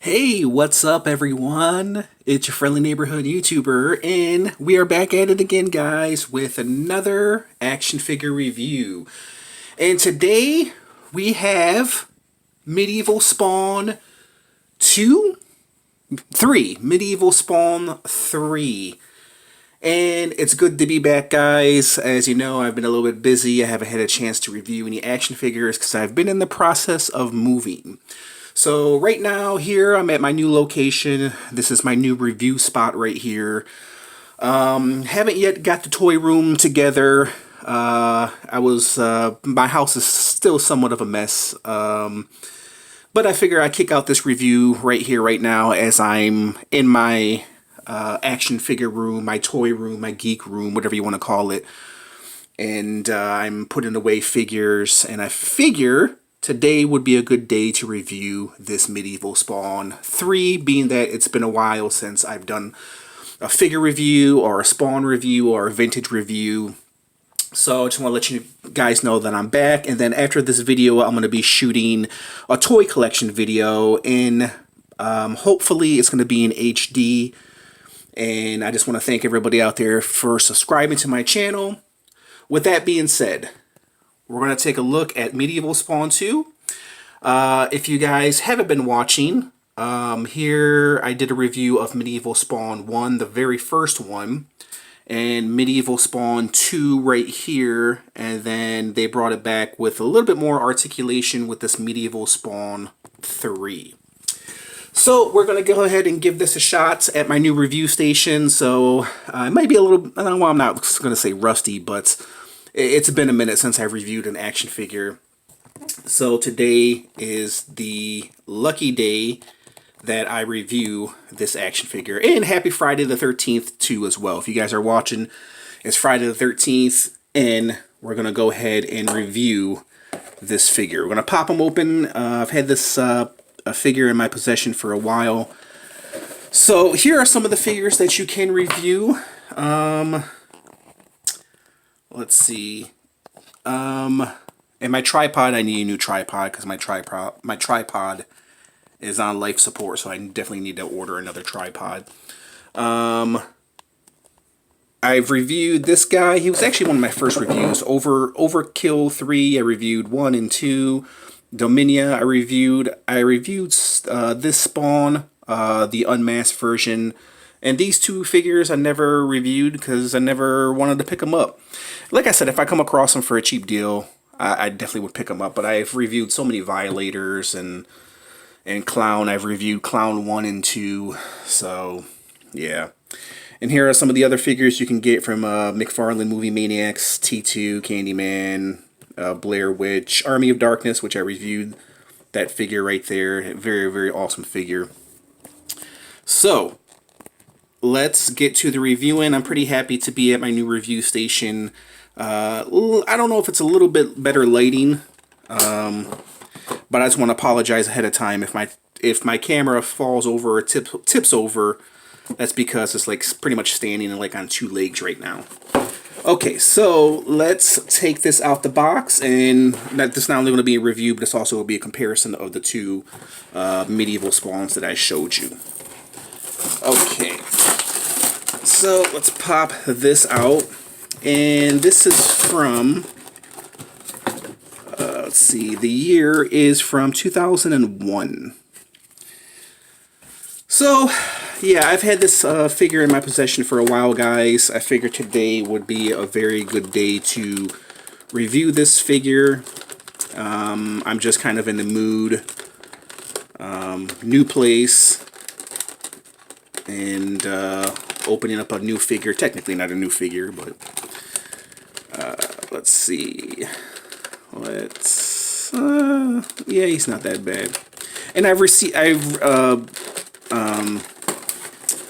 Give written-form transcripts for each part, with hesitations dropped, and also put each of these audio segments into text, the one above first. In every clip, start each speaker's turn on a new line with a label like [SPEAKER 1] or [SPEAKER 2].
[SPEAKER 1] Hey, what's up, everyone? It's your friendly neighborhood YouTuber, and we are back at it again, guys, with another action figure review. And today we have Medieval Spawn 2? 3. Medieval Spawn 3. And it's good to be back, guys. As you know, I've been a little bit busy. I haven't had a chance to review any action figures because I've been in the process of moving. So right now here I'm at my new location. This is my new review spot right here. Haven't yet got the toy room together. My house is still somewhat of a mess. But I figure I'd kick out this review right here, right now, as I'm in my action figure room, my toy room, my geek room, whatever you want to call it. And I'm putting away figures, and I figure today would be a good day to review this Medieval Spawn 3, being that it's been a while since I've done a figure review or a Spawn review or a vintage review. So I just want to let you guys know that I'm back, and then after this video I'm going to be shooting a toy collection video, and hopefully it's going to be in HD. And I just want to thank everybody out there for subscribing to my channel. With that being said, we're going to take a look at Medieval Spawn 2. If you guys haven't been watching, here I did a review of Medieval Spawn 1, the very first one, and Medieval Spawn 2 right here, and then they brought it back with a little bit more articulation with this Medieval Spawn 3. So we're going to go ahead and give this a shot at my new review station. So it might be a little, well, I'm not going to say rusty, but it's been a minute since I reviewed an action figure. So today is the lucky day that I review this action figure. And happy Friday the 13th too as well. If you guys are watching, it's Friday the 13th, and we're going to go ahead and review this figure. We're going to pop them open. I've had this a figure in my possession for a while. So here are some of the figures that you can review. Let's see. And my tripod, I need a new tripod because my tripod is on life support, so I definitely need to order another tripod. I've reviewed this guy. He was actually one of my first reviews. Overkill 3, I reviewed 1 and 2. Dominia, I reviewed this Spawn, the unmasked version. And these two figures I never reviewed because I never wanted to pick them up. Like I said, if I come across them for a cheap deal, I definitely would pick them up. But I've reviewed so many Violators and Clown. I've reviewed Clown 1 and 2. So, yeah. And here are some of the other figures you can get from McFarlane Movie Maniacs, T2, Candyman, Blair Witch, Army of Darkness, which I reviewed that figure right there. Very, very awesome figure. So, let's get to the reviewing. I'm pretty happy to be at my new review station. I don't know if it's a little bit better lighting, but I just want to apologize ahead of time if my camera falls over or tips over. That's because it's like pretty much standing like on two legs right now. Okay, so let's take this out the box, and this is not only going to be a review, but it's also going to be a comparison of the two Medieval Spawns that I showed you. Okay, so let's pop this out, and this is from, let's see, the year is from 2001. So, yeah, I've had this figure in my possession for a while, guys. I figured today would be a very good day to review this figure. I'm just kind of in the mood. New place. And opening up a new figure. Technically not a new figure, but let's see. Yeah, he's not that bad. And I've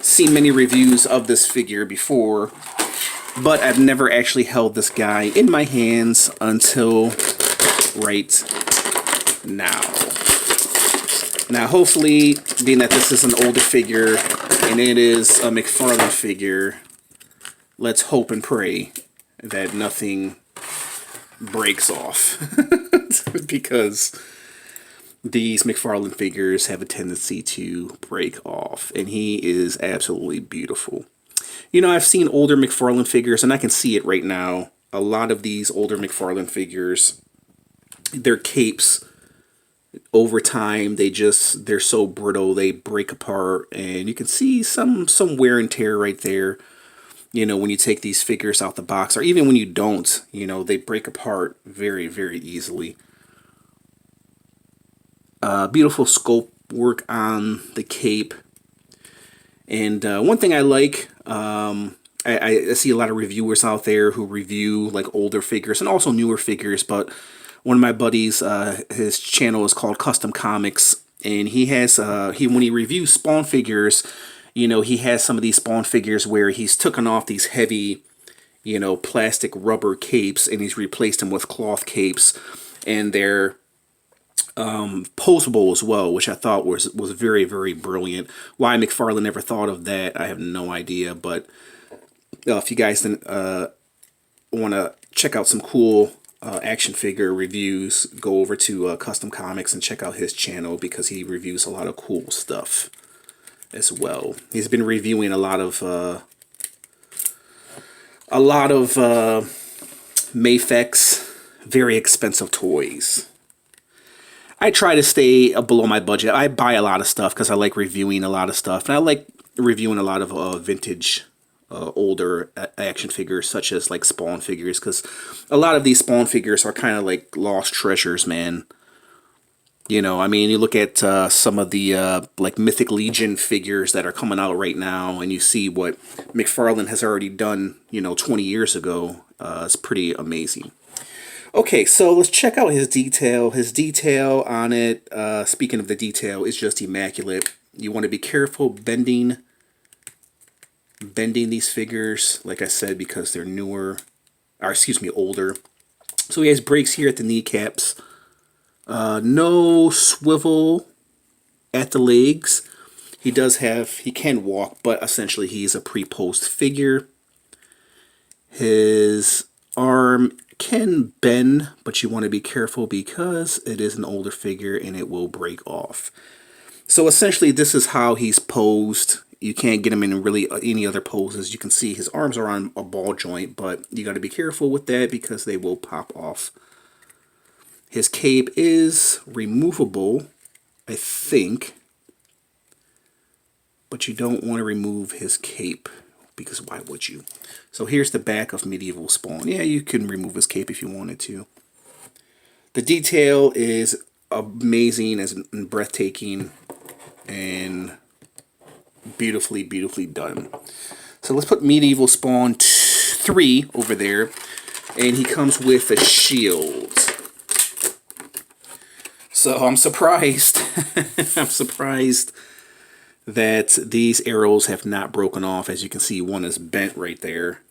[SPEAKER 1] seen many reviews of this figure before, but I've never actually held this guy in my hands until right now. Now, hopefully, being that this is an older figure and it is a McFarlane figure, let's hope and pray that nothing breaks off. Because these McFarlane figures have a tendency to break off, and he is absolutely beautiful. You know, I've seen older McFarlane figures, and I can see it right now. A lot of these older McFarlane figures, their capes, over time, they're so brittle, they break apart, and you can see some wear and tear right there. You know, when you take these figures out the box, or even when you don't, you know, they break apart very, very easily. Beautiful sculpt work on the cape. And one thing I like, I see a lot of reviewers out there who review like older figures and also newer figures, but one of my buddies, his channel is called Custom Comics, and he has, when he reviews Spawn figures, you know, he has some of these Spawn figures where he's taken off these heavy, you know, plastic rubber capes, and he's replaced them with cloth capes, and they're posable as well, which I thought was very, very brilliant. Why McFarlane never thought of that, I have no idea. But if you guys want to check out some cool action figure reviews, go over to Custom Comics and check out his channel, because he reviews a lot of cool stuff as well. He's been reviewing a lot of Mafex very expensive toys. I try to stay below my budget. I buy a lot of stuff because I like reviewing a lot of stuff, and I like reviewing a lot of vintage, older action figures, such as like Spawn figures, because a lot of these Spawn figures are kind of like lost treasures, man. You know, I mean, you look at some of the like Mythic Legion figures that are coming out right now, and you see what McFarlane has already done, you know, 20 years ago. It's pretty amazing. Okay, so let's check out his detail. His detail on it, speaking of the detail, is just immaculate. You want to be careful bending these figures, like I said, because they're newer, or excuse me, older. So he has breaks here at the kneecaps. No swivel at the legs. He can walk, but essentially he's a pre-post figure. His arm can bend, but you want to be careful because it is an older figure and it will break off. So essentially this is how he's posed. You can't get him in really any other poses. You can see his arms are on a ball joint, but you got to be careful with that because they will pop off. His cape is removable, I think, but you don't want to remove his cape, because why would you? So here's the back of Medieval Spawn. Yeah, you can remove his cape if you wanted to. The detail is amazing, and breathtaking, and beautifully, beautifully done. So let's put Medieval Spawn 3 over there, and he comes with a shield. So I'm surprised. I'm surprised that these arrows have not broken off. As you can see, one is bent right there.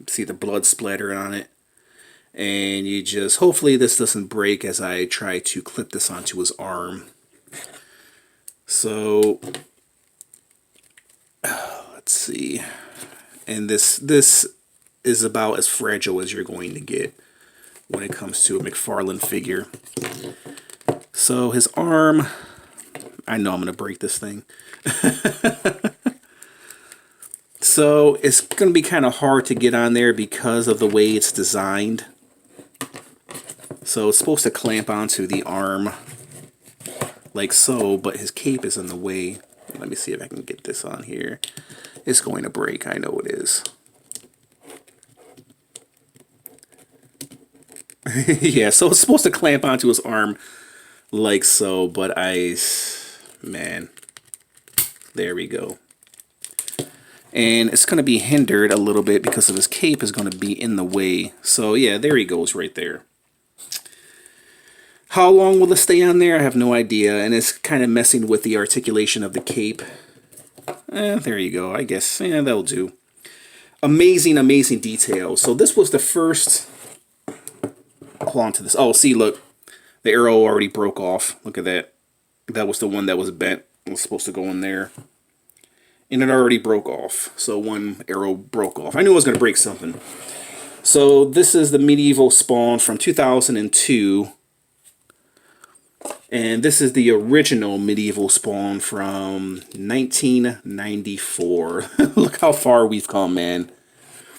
[SPEAKER 1] See the blood splatter on it. And you just, hopefully this doesn't break as I try to clip this onto his arm. So, let's see. And this is about as fragile as you're going to get when it comes to a McFarlane figure. So his arm, I know I'm going to break this thing. So it's going to be kind of hard to get on there because of the way it's designed. So it's supposed to clamp onto the arm like so, but his cape is in the way. Let me see if I can get this on here. It's going to break, I know it is. Yeah, so it's supposed to clamp onto his arm like so, but man, there we go. And it's going to be hindered a little bit because of his cape is going to be in the way. So yeah, there he goes right there. How long will it stay on there? I have no idea, and it's kind of messing with the articulation of the cape. There you go, I guess. Yeah, that'll do. Amazing, amazing detail. So this was the first... Hold on to this. Oh, see, look. The arrow already broke off. Look at that. That was the one that was bent. It was supposed to go in there. And it already broke off. So one arrow broke off. I knew I was going to break something. So this is the Medieval Spawn from 2002. And this is the original medieval Spawn from 1994. Look how far we've come, man.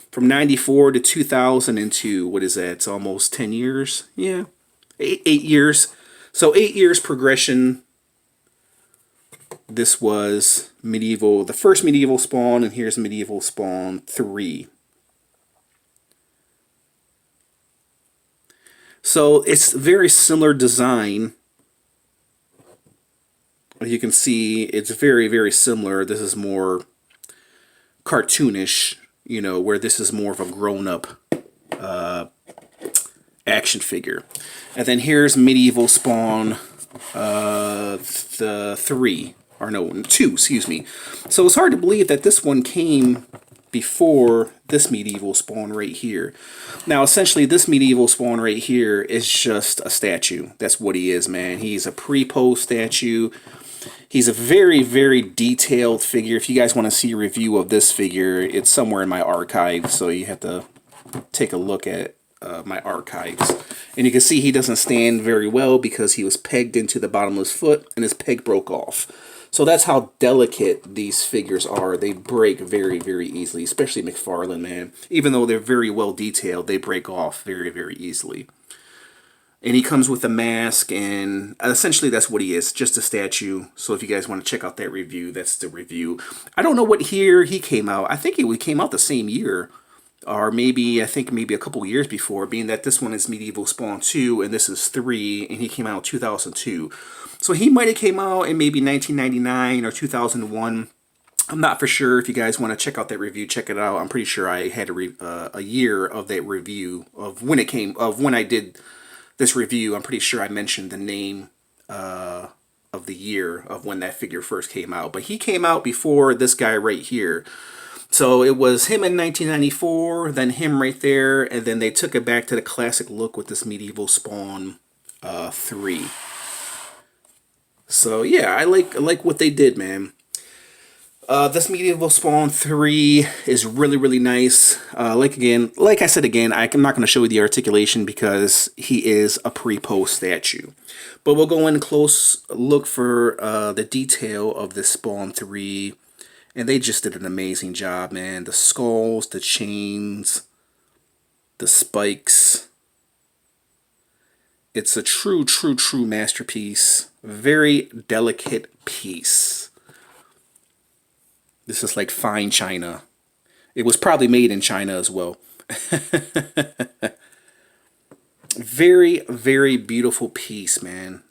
[SPEAKER 1] From 94 to 2002. What is that? It's almost 10 years? Yeah. 8 years. So 8 years progression. This was medieval, the first medieval Spawn, and here's medieval Spawn 3. So it's very similar design. You can see it's very, very similar. This is more cartoonish, you know, where this is more of a grown-up action figure. And then here's medieval Spawn the 3, or no, 2, excuse me. So it's hard to believe that this one came before this medieval Spawn right here. Now, essentially, this medieval Spawn right here is just a statue. That's what he is, man. He's a pre-pose statue. He's a very, very detailed figure. If you guys want to see a review of this figure, it's somewhere in my archives, so you have to take a look at my archives. And you can see he doesn't stand very well because he was pegged into the bottom of his foot and his peg broke off. So that's how delicate these figures are. They break very, very easily, especially McFarlane, man. Even though they're very well detailed, they break off very, very easily. And he comes with a mask, and essentially that's what he is, just a statue. So if you guys want to check out that review, that's the review. I don't know what year he came out. I think he came out the same year, or maybe, I think maybe a couple years before, being that this one is Medieval Spawn 2, and this is 3, and he came out in 2002. So he might have came out in maybe 1999 or 2001. I'm not for sure. If you guys want to check out that review, check it out. I'm pretty sure I had a year of that review, of when it came, of when I did this review. I'm pretty sure I mentioned the name of the year of when that figure first came out. But he came out before this guy right here. So it was him in 1994, then him right there, and then they took it back to the classic look with this Medieval Spawn 3. So yeah, I like what they did, man. This Medieval Spawn 3 is really, really nice. Like I said again, I'm not going to show you the articulation because he is a pre-pose statue. But we'll go in close look for the detail of this Spawn 3. And they just did an amazing job, man. The skulls, the chains, the spikes. It's a true, true, true masterpiece. Very delicate piece. This is like fine china. It was probably made in China as well. Very, very beautiful piece, man.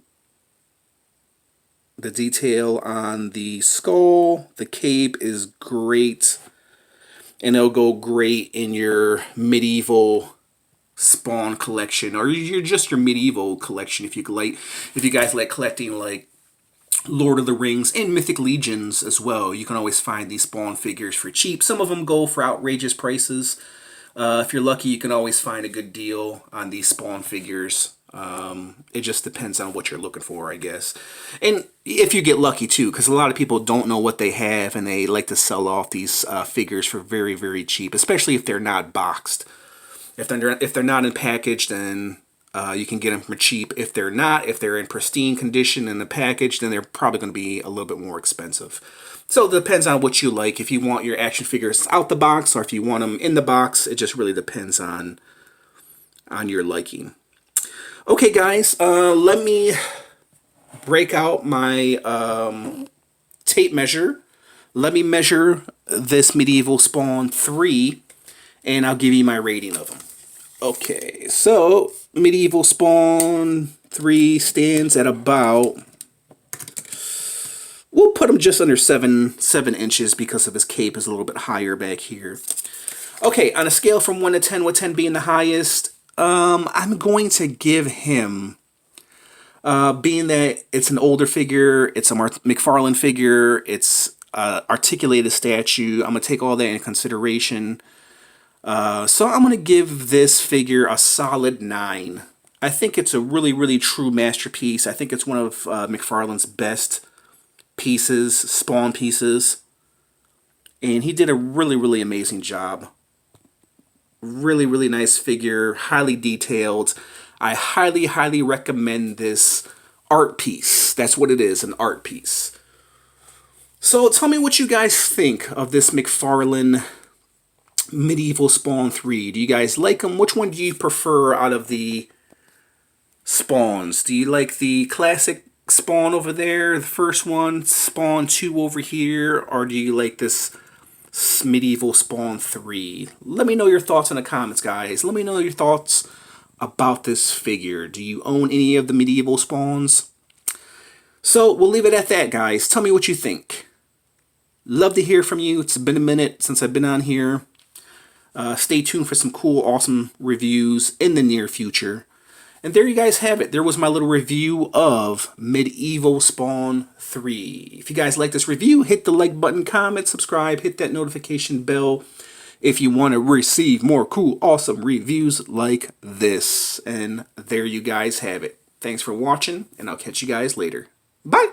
[SPEAKER 1] The detail on the skull, the cape is great. And it'll go great in your medieval Spawn collection, or just your medieval collection if you guys like collecting like Lord of the Rings and Mythic Legions as well. You can always find these Spawn figures for cheap. Some of them go for outrageous prices. If you're lucky, you can always find a good deal on these Spawn figures. It just depends on what you're looking for, I guess. And if you get lucky too, because a lot of people don't know what they have and they like to sell off these figures for very, very cheap, especially if they're not boxed. If they're not in package, then you can get them for cheap. If they're in pristine condition in the package, then they're probably going to be a little bit more expensive. So it depends on what you like. If you want your action figures out the box, or if you want them in the box, it just really depends on your liking. Okay, guys, let me break out my tape measure. Let me measure this Medieval Spawn 3, and I'll give you my rating of them. Okay, so Medieval Spawn 3 stands at about, we'll put him just under 7 inches because of his cape is a little bit higher back here. Okay, on a scale from 1 to 10, with 10 being the highest, I'm going to give him, being that it's an older figure, it's a McFarlane figure, it's articulated statue, I'm going to take all that into consideration. So I'm going to give this figure a solid 9. I think it's a really, really true masterpiece. I think it's one of McFarlane's best pieces, Spawn pieces. And he did a really, really amazing job. Really, really nice figure, highly detailed. I highly, highly recommend this art piece. That's what it is, an art piece. So tell me what you guys think of this McFarlane Medieval Spawn 3. Do you guys like them? Which one do you prefer out of the spawns? Do you like the classic Spawn over there, the first one, Spawn 2 over here, or do you like this Medieval Spawn 3? Let me know your thoughts in the comments, guys. Let me know your thoughts about this figure. Do you own any of the Medieval Spawns? So we'll leave it at that, guys. Tell me what you think. Love to hear from you. It's been a minute since I've been on here. Stay tuned for some cool, awesome reviews in the near future. And there you guys have it. There was my little review of Medieval Spawn 3. If you guys like this review, hit the like button, comment, subscribe, hit that notification bell if you want to receive more cool, awesome reviews like this. And there you guys have it. Thanks for watching, and I'll catch you guys later. Bye!